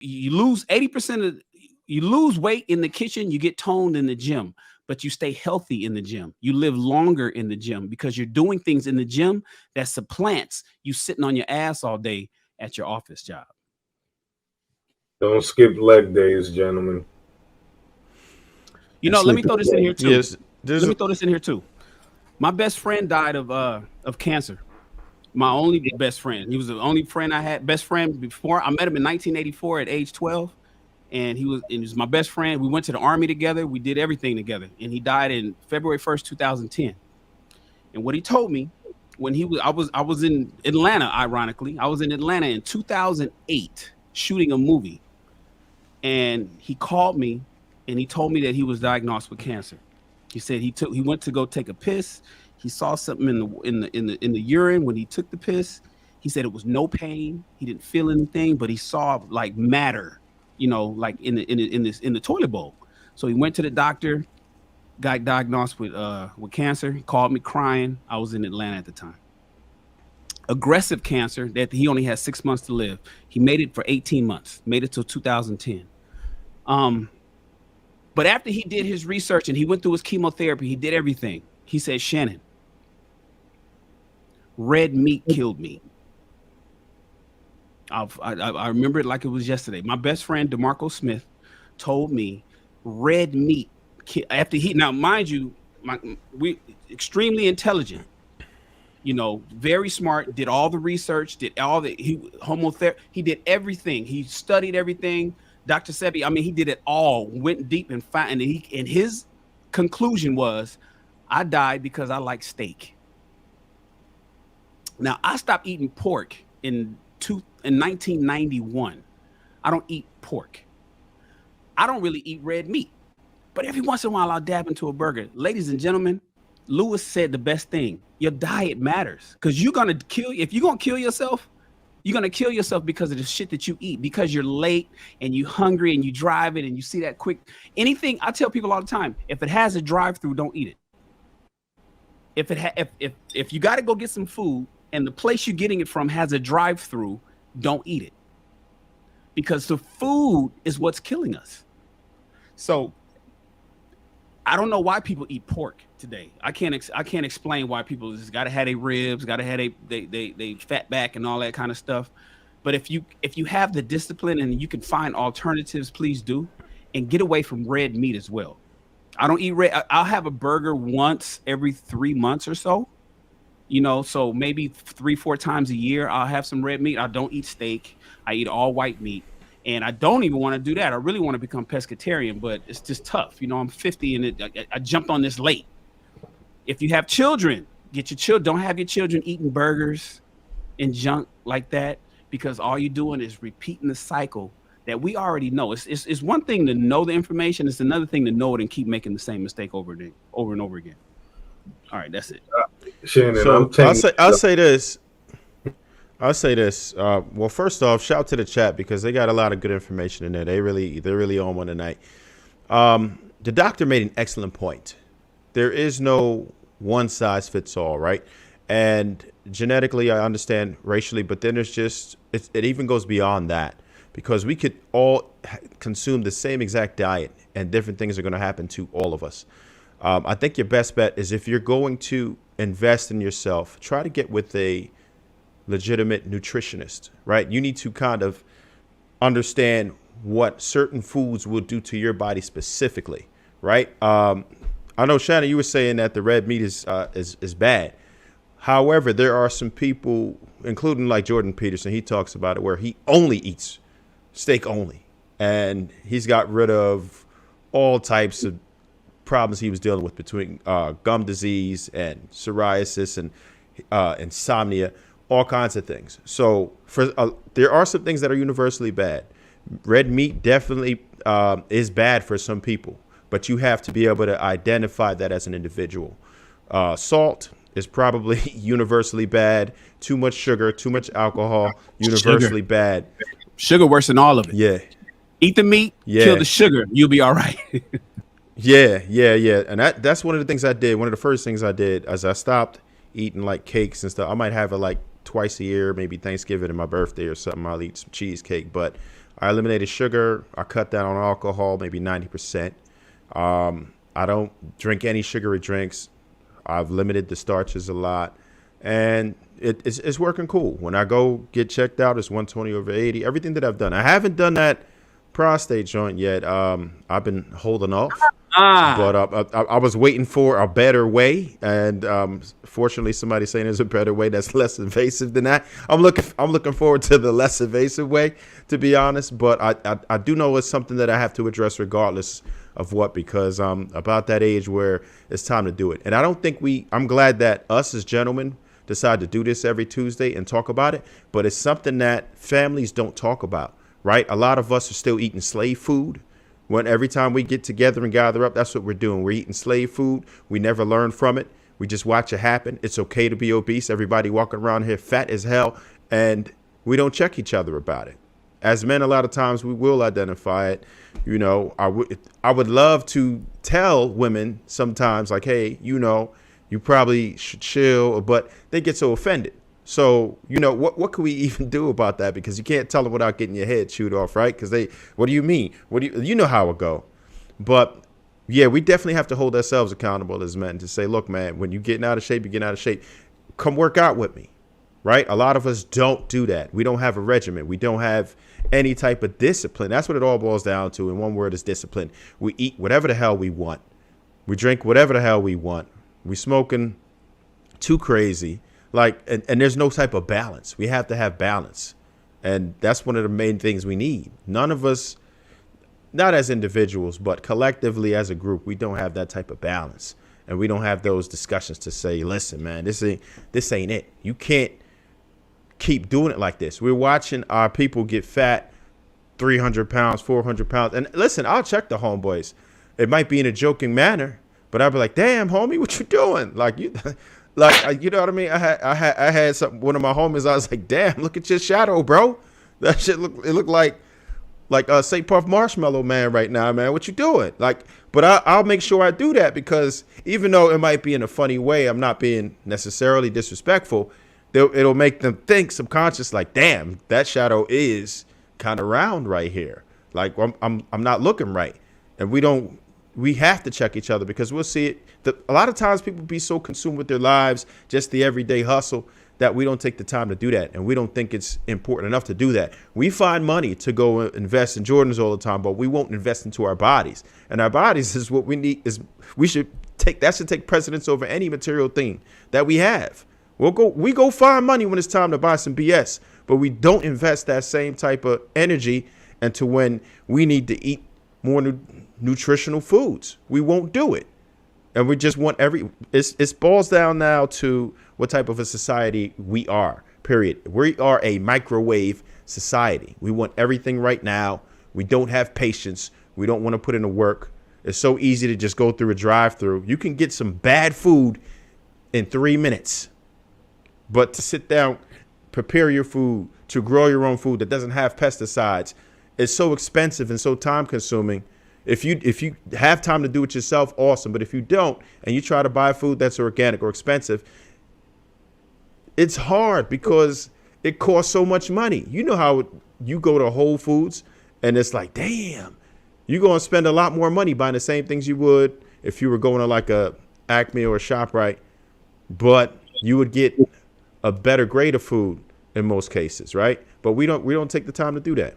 you lose 80% of you lose weight in the kitchen, you get toned in the gym, but you stay healthy in the gym. You live longer in the gym because you're doing things in the gym that supplants you sitting on your ass all day at your office job. Don't skip leg days, gentlemen. You And know, let me sleeping. throw this in here too. Yes, there's Let a, me throw this in here too. My best friend died of cancer. My only best friend. He was the only friend I had. Best friend before I met him in 1984 at age 12, and he was my best friend. We went to the army together. We did everything together, and he died in February 1st, 2010. And what he told me when I was in Atlanta. Ironically, I was in Atlanta in 2008 shooting a movie, and he called me and he told me that he was diagnosed with cancer. He said he went to go take a piss. He saw something in the urine when he took the piss. He said it was no pain. He didn't feel anything, but he saw like matter, like in the toilet bowl. So he went to the doctor, got diagnosed with cancer. He called me crying. I was in Atlanta at the time. Aggressive cancer that he only had 6 months to live. He made it for 18 months. Made it till 2010. Um, but after he did his research and he went through his chemotherapy, he did everything. He said, Shannon, red meat killed me. I remember it like it was yesterday. My best friend, DeMarco Smith, told me red meat. After he, now mind you, we extremely intelligent, very smart, did all the research, did all the homotherapy, he did everything. He studied everything. Dr. Sebi, I mean, he did it all, went deep and found, and his conclusion was, I died because I like steak. Now, I stopped eating pork in 1991. I don't eat pork. I don't really eat red meat. But every once in a while, I'll dab into a burger. Ladies and gentlemen, Lewis said the best thing. Your diet matters. Because if you're going to kill yourself, you're going to kill yourself because of the shit that you eat. Because you're late and you're hungry and you drive it and you see that quick. Anything, I tell people all the time, if it has a drive-through, don't eat it. If you got to go get some food and the place you're getting it from has a drive-through, don't eat it. Because the food is what's killing us. So I don't know why people eat pork today. I can't explain why people just got to have their ribs, got to have they fat back and all that kind of stuff. But if you have the discipline and you can find alternatives, please do, and get away from red meat as well. I don't eat red. I'll have a burger once every 3 months or so. So maybe 3-4 times a year I'll have some red meat. I don't eat steak. I eat all white meat. And I don't even want to do that. I really want to become pescatarian, but it's just tough. I'm 50 and I jumped on this late. If you have children, get your children. Don't have your children eating burgers and junk like that, because all you're doing is repeating the cycle that we already know. It's one thing to know the information. It's another thing to know it and keep making the same mistake over and over again. All right, that's it. Shannon, so I'll say this. Well, first off, shout out to the chat because they got a lot of good information in there. They're really on one tonight. The doctor made an excellent point. There is no one size fits all, right? And genetically, I understand racially, but then there's it even goes beyond that, because we could all consume the same exact diet and different things are going to happen to all of us. I think your best bet is, if you're going to invest in yourself, try to get with a legitimate nutritionist, right? You need to kind of understand what certain foods will do to your body specifically, right? I know, Shannon, you were saying that the red meat is bad. However, there are some people, including like Jordan Peterson, he talks about it, where he only eats steak only, and he's got rid of all types of problems he was dealing with, between gum disease and psoriasis and insomnia, all kinds of things. So there are some things that are universally bad. Red meat definitely is bad for some people, but you have to be able to identify that as an individual. Salt is probably universally bad. Too much sugar, too much alcohol, universally bad. Sugar worse than all of it. Yeah. Eat the meat, kill the sugar, you'll be all right. Yeah. And that's one of the things I did. One of the first things I did as I stopped eating like cakes and stuff. I might have it like twice a year, maybe Thanksgiving and my birthday or something. I'll eat some cheesecake, but I eliminated sugar. I cut down on alcohol, maybe 90%. I don't drink any sugary drinks. I've limited the starches a lot, and it's working cool. When I go get checked out, it's 120/80. Everything that I've done, I haven't done that prostate joint yet. I've been holding off, but I was waiting for a better way, and fortunately, somebody's saying there's a better way that's less invasive than that. I'm looking forward to the less invasive way, to be honest. But I do know it's something that I have to address regardless of what, because I'm about that age where it's time to do it. And I don't think I'm glad that us as gentlemen decide to do this every Tuesday and talk about it, but it's something that families don't talk about, right? A lot of us are still eating slave food. When every time we get together and gather up, that's what we're doing. We're eating slave food. We never learn from it. We just watch it happen. It's okay to be obese. Everybody walking around here fat as hell, and we don't check each other about it. As men, a lot of times we will identify it. You know, I would love to tell women sometimes, like, hey, you know, you probably should chill, but they get so offended. So, you know, what can we even do about that? Because you can't tell them without getting your head chewed off, right? Because what do you mean? You know how it go. But yeah, we definitely have to hold ourselves accountable as men to say, look, man, when you're getting out of shape, you're getting out of shape. Come work out with me, right? A lot of us don't do that. We don't have a regimen. We don't have any type of discipline. That's what it all boils down to. In one word, is discipline. We eat whatever the hell we want. We drink whatever the hell we want. We smoking too crazy. Like, and there's no type of balance. We have to have balance. And that's one of the main things we need. None of us, not as individuals, but collectively as a group, we don't have that type of balance. And we don't have those discussions to say, listen, man, this ain't it. You can't keep doing it like this. We're watching our people get fat, 300 pounds, 400 pounds. And listen, I'll check the homeboys. It might be in a joking manner, but I'll be like, damn, homie, what you doing? Like, you know what I mean? I had one of my homies. I was like, damn, look at your shadow, bro. That shit looked like St. Puff Marshmallow Man right now, man. What you doing? Like, but I'll make sure I do that, because even though it might be in a funny way, I'm not being necessarily disrespectful. It'll make them think subconscious, like, damn, that shadow is kind of round right here. Like, I'm not looking right. And we have to check each other, because we'll see it. A lot of times people be so consumed with their lives, just the everyday hustle, that we don't take the time to do that. And we don't think it's important enough to do that. We find money to go invest in Jordans all the time, but we won't invest into our bodies. And our bodies is what we need. That should take precedence over any material thing that we have. We go find money when it's time to buy some BS, but we don't invest that same type of energy into when we need to eat more nutritional foods. We won't do it. And we just want it boils down now to what type of a society we are, period. We are a microwave society. We want everything right now. We don't have patience. We don't want to put in the work. It's so easy to just go through a drive-through. You can get some bad food in 3 minutes. But to sit down, prepare your food, to grow your own food that doesn't have pesticides, is so expensive and so time consuming. If you have time to do it yourself, awesome. But if you don't, and you try to buy food that's organic or expensive, it's hard because it costs so much money. You know how you go to Whole Foods and it's like, damn, you're going to spend a lot more money buying the same things you would if you were going to like a Acme or a ShopRite, but you would get a better grade of food in most cases, right? But we don't take the time to do that.